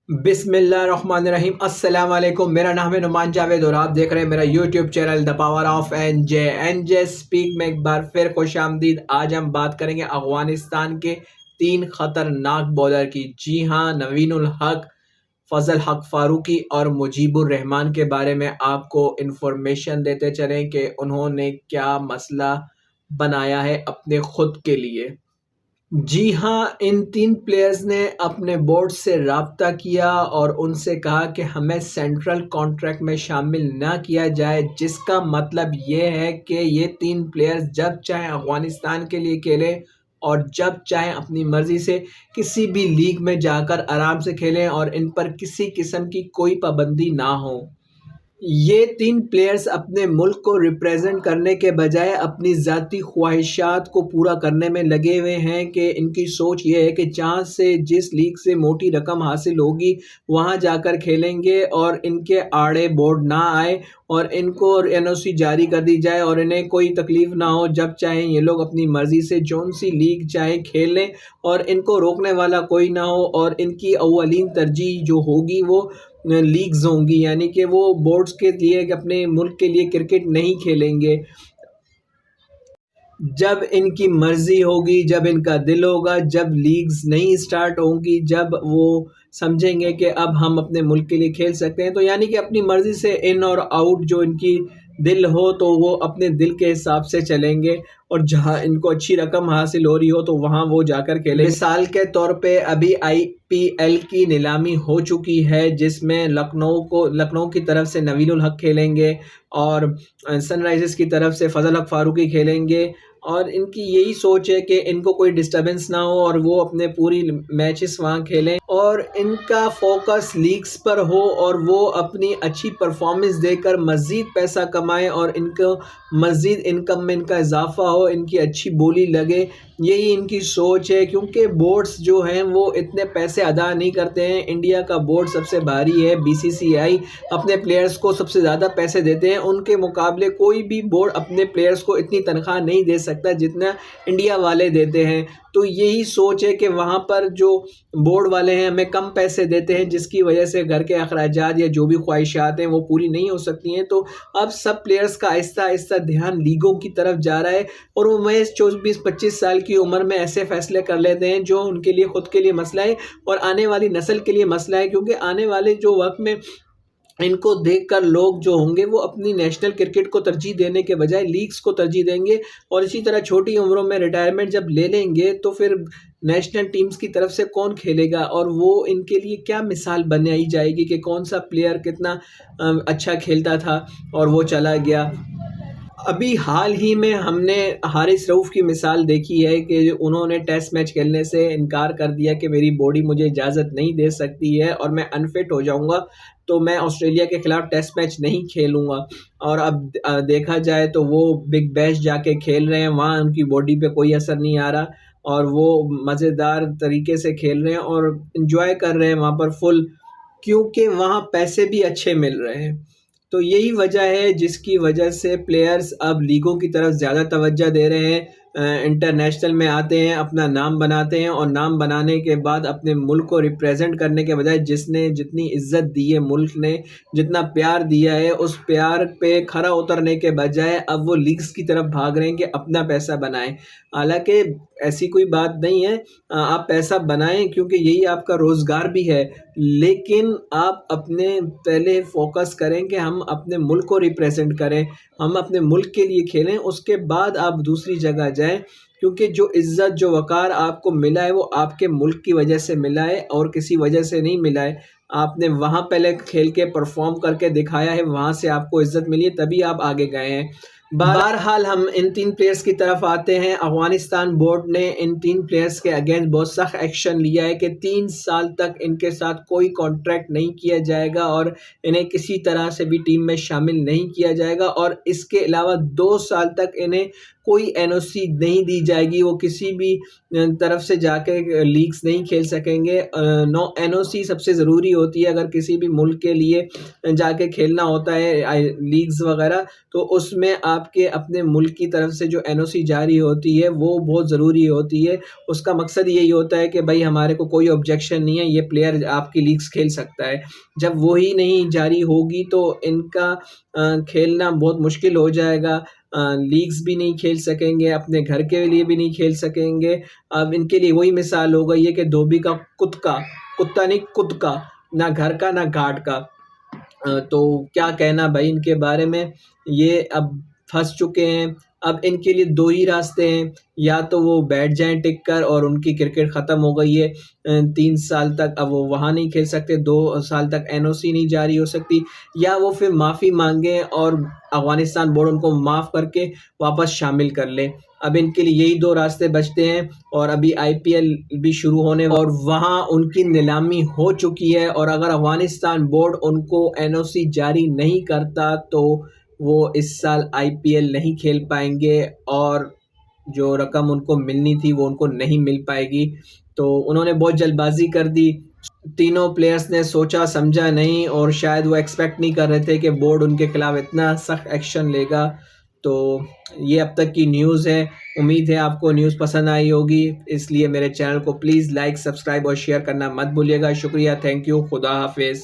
बिस्मिल्लाहिर्रहमानिर्रहीम। अस्सलाम वालेकुम। मेरा नाम है नुमान जावेद और आप देख रहे हैं मेरा YouTube channel the power of N J speak में एक बार फिर खुश आमदीद। आज हम बात करेंगे अफगानिस्तान के 3 खतरनाक बॉलर की। जी हाँ, नवीनुल हक, फजल हक फारूकी और मुजीबुर रहमान के बारे में आपको इन्फॉर्मेशन देते चलें कि उन्होंने क्या मसला बनाया है अपने खुद के लिए। जी हाँ, इन 3 प्लेयर्स ने अपने बोर्ड से राब्ता किया और उनसे कहा कि हमें सेंट्रल कॉन्ट्रैक्ट में शामिल ना किया जाए, जिसका मतलब ये है कि ये 3 प्लेयर्स जब चाहें अफ़गानिस्तान के लिए खेलें और जब चाहें अपनी मर्ज़ी से किसी भी लीग में जाकर आराम से खेलें और इन पर किसी किस्म की कोई पाबंदी ना हो। ये 3 प्लेयर्स अपने मुल्क को रिप्रेजेंट करने के बजाय अपनी ज़ाती ख्वाहिशात को पूरा करने में लगे हुए हैं कि इनकी सोच ये है कि जहाँ से जिस लीग से मोटी रकम हासिल होगी वहाँ जाकर खेलेंगे और इनके आड़े बोर्ड ना आए और इनको एनओसी जारी कर दी जाए और इन्हें कोई तकलीफ़ ना हो। जब चाहें ये लोग अपनी मर्ज़ी से जौन सी लीग चाहें खेल लें और इनको रोकने वाला कोई ना हो और इनकी अव्वलीन तरजीह जो होगी वो लीग्स होंगी, यानी कि वो बोर्ड्स के लिए अपने मुल्क के लिए क्रिकेट नहीं खेलेंगे। जब इनकी मर्ज़ी होगी, जब इनका दिल होगा, जब लीग्स नहीं स्टार्ट होंगी, जब वो समझेंगे कि अब हम अपने मुल्क के लिए खेल सकते हैं, तो यानी कि अपनी मर्ज़ी से इन और आउट जो इनकी दिल हो तो वो अपने दिल के हिसाब से चलेंगे और जहाँ इनको अच्छी रकम हासिल हो रही हो तो वहाँ वो जाकर खेलें। मिसाल के तौर पे अभी आईपीएल की नीलामी हो चुकी है जिसमें लखनऊ की तरफ से नवीनुल हक खेलेंगे और सनराइजर्स की तरफ से फजल हक फारूकी खेलेंगे और इनकी यही सोच है कि इनको कोई डिस्टरबेंस ना हो और वो अपने पूरी मैचेस वहाँ खेलें और इनका फोकस लीग्स पर हो और वो अपनी अच्छी परफॉर्मेंस देकर मज़ीद पैसा कमाएं और इनको मज़ीद इनकम में इनका इजाफा हो, इनकी अच्छी बोली लगे। यही इनकी सोच है क्योंकि बोर्ड्स जो हैं वो इतने पैसे अदा नहीं करते हैं। इंडिया का बोर्ड सबसे भारी है, बीसीसीआई अपने प्लेयर्स को सबसे ज़्यादा पैसे देते हैं। उनके मुकाबले कोई भी बोर्ड अपने प्लेयर्स को इतनी तनख्वाह नहीं दे सकता जितना इंडिया वाले देते हैं। तो यही सोच है कि वहाँ पर जो बोर्ड वाले हैं हमें कम पैसे देते हैं जिसकी वजह से घर के अखराजात या जो भी ख्वाहिशात हैं वो पूरी नहीं हो सकती हैं। तो अब सब प्लेयर्स का आहिस्ता आहिस्ता ध्यान लीगों की तरफ जा रहा है और वो महज 24-25 साल की उम्र में ऐसे फैसले कर लेते हैं जो उनके लिए खुद के लिए मसला है और आने वाली नस्ल के लिए मसला है, क्योंकि आने वाले जो वक्त में इनको देखकर लोग जो होंगे वो अपनी नेशनल क्रिकेट को तरजीह देने के बजाय लीग्स को तरजीह देंगे और इसी तरह छोटी उम्रों में रिटायरमेंट जब ले लेंगे तो फिर नेशनल टीम्स की तरफ से कौन खेलेगा और वो इनके लिए क्या मिसाल बनाई जाएगी कि कौन सा प्लेयर कितना अच्छा खेलता था और वो चला गया। अभी हाल ही में हमने हारिस रऊफ़ की मिसाल देखी है कि उन्होंने टेस्ट मैच खेलने से इनकार कर दिया कि मेरी बॉडी मुझे इजाज़त नहीं दे सकती है और मैं अनफिट हो जाऊंगा, तो मैं ऑस्ट्रेलिया के ख़िलाफ़ टेस्ट मैच नहीं खेलूंगा। और अब देखा जाए तो वो बिग बैश जाके खेल रहे हैं, वहाँ उनकी बॉडी पे कोई असर नहीं आ रहा और वो मज़ेदार तरीके से खेल रहे हैं और इन्जॉय कर रहे हैं वहाँ पर फुल, क्योंकि वहाँ पैसे भी अच्छे मिल रहे हैं। तो यही वजह है जिसकी वजह से प्लेयर्स अब लीगों की तरफ ज़्यादा तवज्जो दे रहे हैं, इंटरनेशनल में आते हैं, अपना नाम बनाते हैं और नाम बनाने के बाद अपने मुल्क को रिप्रेजेंट करने के बजाय जिसने जितनी इज्जत दी है, मुल्क ने जितना प्यार दिया है, उस प्यार पे खरा उतरने के बजाय अब वो लीग्स की तरफ भाग रहे हैं कि अपना पैसा बनाएं। हालांकि ऐसी कोई बात नहीं है, आप पैसा बनाएं क्योंकि यही आपका रोज़गार भी है, लेकिन आप अपने पहले फोकस करें कि हम अपने मुल्क को रिप्रेजेंट करें, हम अपने मुल्क के लिए खेलें, उसके बाद आप दूसरी जगह जाएं। क्योंकि जो इज़्ज़त जो वक़ार आपको मिला है वो आपके मुल्क की वजह से मिला है और किसी वजह से नहीं मिला है। आपने वहाँ पहले खेल के परफॉर्म करके दिखाया है, वहाँ से आपको इज़्ज़त मिली है, तभी आप आगे गए हैं। बहरहाल हम इन 3 प्लेयर्स की तरफ आते हैं। अफ़गानिस्तान बोर्ड ने इन 3 प्लेयर्स के अगेंस्ट बहुत सख्त एक्शन लिया है कि 3 साल तक इनके साथ कोई कॉन्ट्रैक्ट नहीं किया जाएगा और इन्हें किसी तरह से भी टीम में शामिल नहीं किया जाएगा और इसके अलावा 2 साल तक इन्हें کوئی NOC نہیں دی جائے گی، وہ کسی بھی طرف سے جا کے لیگز نہیں کھیل سکیں گے۔ NOC سب سے ضروری ہوتی ہے اگر کسی بھی ملک کے لیے جا کے کھیلنا ہوتا ہے لیگز وغیرہ، تو اس میں آپ کے اپنے ملک کی طرف سے جو NOC جاری ہوتی ہے وہ بہت ضروری ہوتی ہے۔ اس کا مقصد یہی ہوتا ہے کہ بھائی ہمارے کو کوئی آبجیکشن نہیں ہے، یہ پلیئر آپ کی لیگز کھیل سکتا ہے۔ جب وہی نہیں جاری ہوگی تو ان کا کھیلنا بہت مشکل ہو جائے گا، لیگز بھی نہیں کھیل سکیں گے، اپنے گھر کے لیے بھی نہیں کھیل سکیں گے۔ اب ان کے لیے وہی مثال ہو گئی ہے کہ دھوبی کا کتا نہیں کد کا، نہ گھر کا نہ گھاٹ کا۔ تو کیا کہنا بھائی ان کے بارے میں، یہ اب پھنس چکے ہیں۔ اب ان کے لیے دو ہی راستے ہیں، یا تو وہ بیٹھ جائیں ٹک کر اور ان کی کرکٹ ختم ہو گئی ہے 3 سال تک، اب وہ وہاں نہیں کھیل سکتے، 2 سال تک NOC نہیں جاری ہو سکتی، یا وہ پھر معافی مانگیں اور افغانستان بورڈ ان کو معاف کر کے واپس شامل کر لیں۔ اب ان کے لیے یہی 2 راستے بچتے ہیں، اور ابھی IPL بھی شروع ہونے اور وہاں ان کی نیلامی ہو چکی ہے، اور اگر افغانستان بورڈ ان کو NOC جاری نہیں کرتا تو وہ اس سال IPL نہیں کھیل پائیں گے، اور جو رقم ان کو ملنی تھی وہ ان کو نہیں مل پائے گی۔ تو انہوں نے بہت جلد بازی کر دی، تینوں پلیئرز نے سوچا سمجھا نہیں، اور شاید وہ ایکسپیکٹ نہیں کر رہے تھے کہ بورڈ ان کے خلاف اتنا سخت ایکشن لے گا۔ تو یہ اب تک کی نیوز ہے، امید ہے آپ کو نیوز پسند آئی ہوگی، اس لیے میرے چینل کو پلیز لائک، سبسکرائب اور شیئر کرنا مت بھولیے گا۔ شکریہ، تھینک یو، خدا حافظ۔